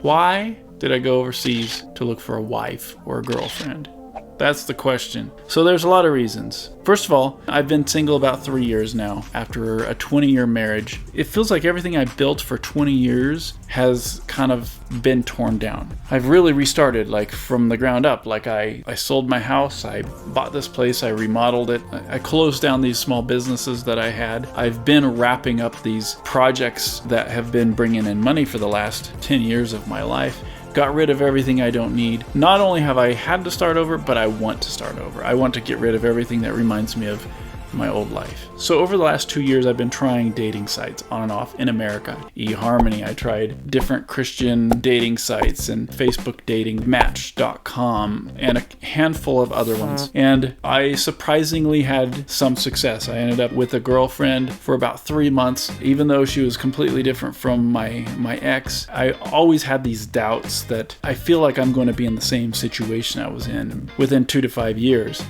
Why did I go overseas to look for a wife or a girlfriend? That's the question. So there's a lot of reasons. First of all, I've been single about 3 years now after a 20-year marriage. It feels like everything I built for 20 years has kind of been torn down. I've really restarted like from the ground up. Like I sold my house, I bought this place, I remodeled it. I closed down these small businesses that I had. I've been wrapping up these projects that have been bringing in money for the last 10 years of my life. Got rid of everything I don't need. Not only have I had to start over, but I want to start over. I want to get rid of everything that reminds me of my old life. So over the last 2 years, I've been trying dating sites on and off in America. eHarmony, I tried different Christian dating sites and Facebook dating, Match.com, and a handful of other ones. And I surprisingly had some success. I ended up with a girlfriend for about 3 months. Even though she was completely different from my ex, I always had these doubts that I feel like I'm going to be in the same situation I was in within 2 to 5 years.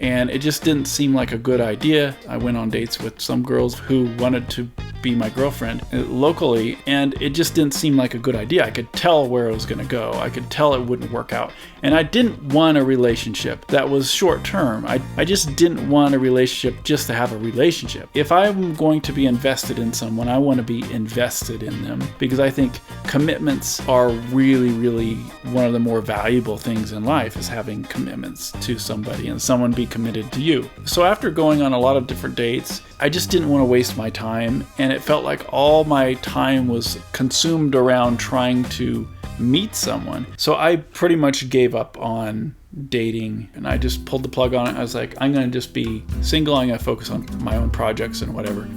And it just didn't seem like a good idea. I went on dates with some girls who wanted to be my girlfriend locally, and it just didn't seem like a good idea. I could tell where it was going to go. I could tell it wouldn't work out. And I didn't want a relationship that was short term. I just didn't want a relationship just to have a relationship. If I'm going to be invested in someone, I want to be invested in them, because I think commitments are really, really one of the more valuable things in life, is having commitments to somebody and someone be committed to you. So after going on a lot of different dates, I just didn't want to waste my time, and it felt like all my time was consumed around trying to meet someone. So I pretty much gave up on dating, and I just pulled the plug on it. I was like, I'm going to just be single. I'm going to focus on my own projects and whatever.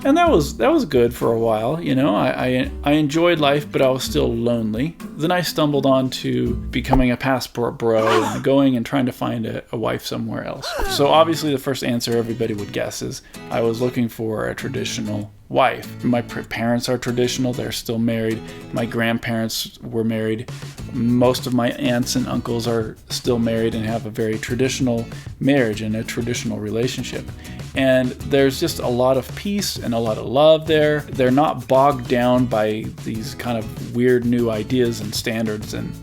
And that was good for a while, you know. I enjoyed life, but I was still lonely. Then I stumbled on to becoming a passport bro and going and trying to find a wife somewhere else. So obviously the first answer everybody would guess is I was looking for a traditional wife. My parents are traditional. They're still married. My grandparents were married. Most of my aunts and uncles are still married and have a very traditional marriage and a traditional relationship. And there's just a lot of peace and a lot of love there. They're not bogged down by these kind of weird new ideas and standards, and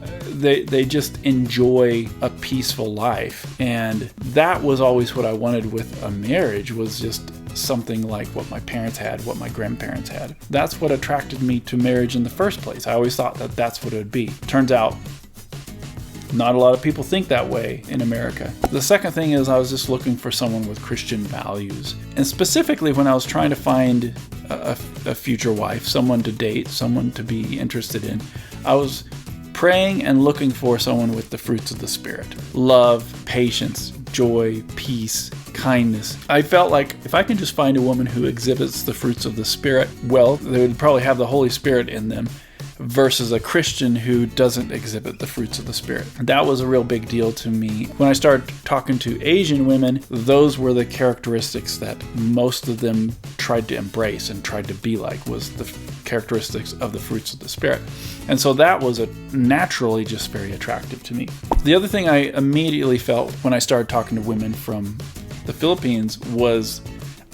they just enjoy a peaceful life. And that was always what I wanted with a marriage, was just something like what my parents had, what my grandparents had. That's what attracted me to marriage in the first place. I always thought that that's what it would be. Turns out not a lot of people think that way in America. The second thing is I was just looking for someone with Christian values. And specifically when I was trying to find a future wife, someone to date, someone to be interested in, I was praying and looking for someone with the fruits of the Spirit. Love, patience, joy, peace, kindness. I felt like if I can just find a woman who exhibits the fruits of the Spirit, well, they would probably have the Holy Spirit in them, versus a Christian who doesn't exhibit the fruits of the Spirit. That was a real big deal to me. When I started talking to Asian women, those were the characteristics that most of them tried to embrace and tried to be like, was the characteristics of the fruits of the Spirit. And so that was naturally just very attractive to me. The other thing I immediately felt when I started talking to women from the Philippines was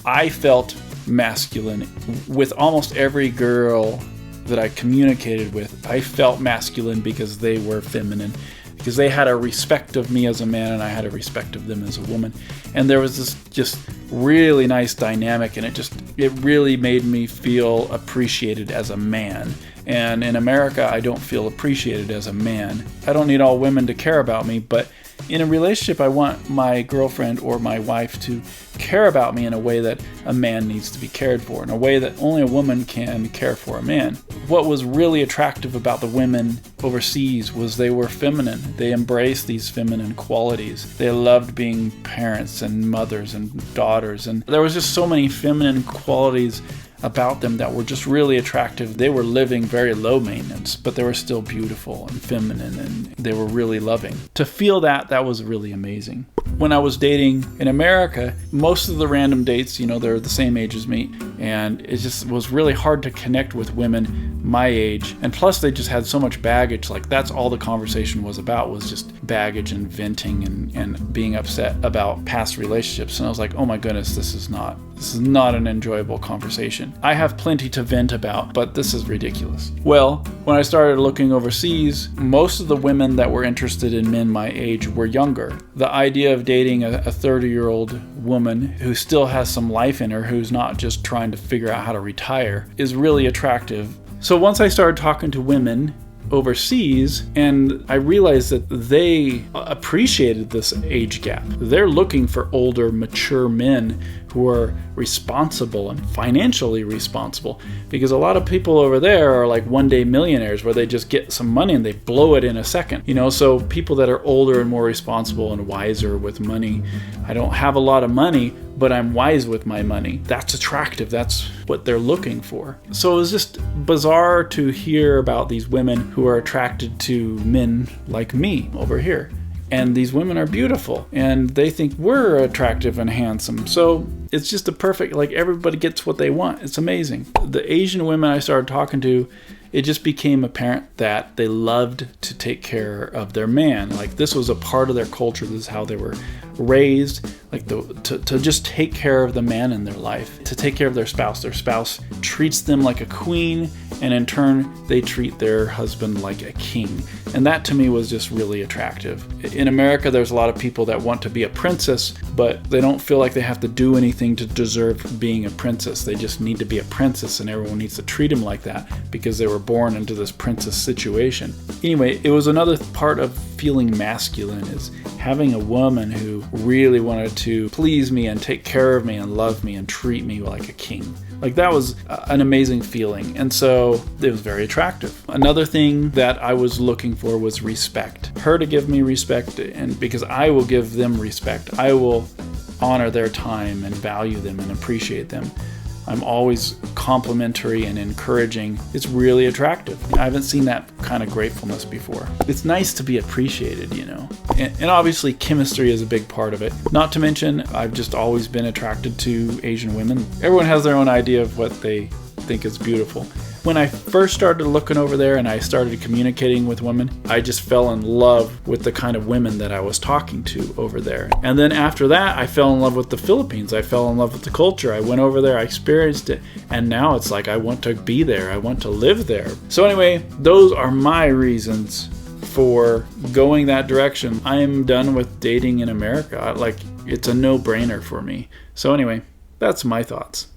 I felt masculine. With almost every girl that I communicated with, I felt masculine because they were feminine, because they had a respect of me as a man and I had a respect of them as a woman. And there was this just really nice dynamic, and it really made me feel appreciated as a man. And in America, I don't feel appreciated as a man. I don't need all women to care about me, but in a relationship, I want my girlfriend or my wife to care about me in a way that a man needs to be cared for, in a way that only a woman can care for a man. What was really attractive about the women overseas was they were feminine. They embraced these feminine qualities. They loved being parents and mothers and daughters, and there was just so many feminine qualities about them that were just really attractive. They were living very low maintenance, but they were still beautiful and feminine, and they were really loving. To feel that was really amazing. When I was dating in America, most of the random dates, they're the same age as me, and it just was really hard to connect with women my age. And plus they just had so much baggage. Like that's all the conversation was about, was just baggage and venting and being upset about past relationships. And I was like, oh my goodness, this is not an enjoyable conversation. I have plenty to vent about, but this is ridiculous. Well, when I started looking overseas, most of the women that were interested in men my age were younger. The idea of dating a 30-year-old woman who still has some life in her, who's not just trying to figure out how to retire, is really attractive. So once I started talking to women overseas, and I realized that they appreciated this age gap. They're looking for older, mature men who are responsible and financially responsible, because a lot of people over there are like one-day millionaires where they just get some money and they blow it in a second. So people that are older and more responsible and wiser with money. I don't have a lot of money, but I'm wise with my money. That's attractive. That's what they're looking for. So it was just bizarre to hear about these women who are attracted to men like me over here. And these women are beautiful and they think we're attractive and handsome. So it's just a perfect, like, everybody gets what they want. It's amazing. The Asian women I started talking to, it just became apparent that they loved to take care of their man. Like, this was a part of their culture. This is how they were raised, like to just take care of the man in their life, to take care of their spouse. Their spouse treats them like a queen, and in turn, they treat their husband like a king. And that to me was just really attractive. In America, there's a lot of people that want to be a princess, but they don't feel like they have to do anything to deserve being a princess. They just need to be a princess, and everyone needs to treat them like that because they were born into this princess situation. Anyway, it was another part of feeling masculine, is having a woman who really wanted to please me and take care of me and love me and treat me like a king. Like, that was an amazing feeling, and so it was very attractive. Another thing that I was looking for was respect. Her to give me respect, and because I will give them respect. I will honor their time and value them and appreciate them. I'm always complimentary and encouraging. It's really attractive. I haven't seen that kind of gratefulness before. It's nice to be appreciated, And obviously chemistry is a big part of it. Not to mention, I've just always been attracted to Asian women. Everyone has their own idea of what they think is beautiful. When I first started looking over there and I started communicating with women, I just fell in love with the kind of women that I was talking to over there. And then after that, I fell in love with the Philippines. I fell in love with the culture. I went over there, I experienced it, and now it's like I want to be there. I want to live there. So anyway, those are my reasons for going that direction. I am done with dating in America. It's a no-brainer for me. So anyway, that's my thoughts.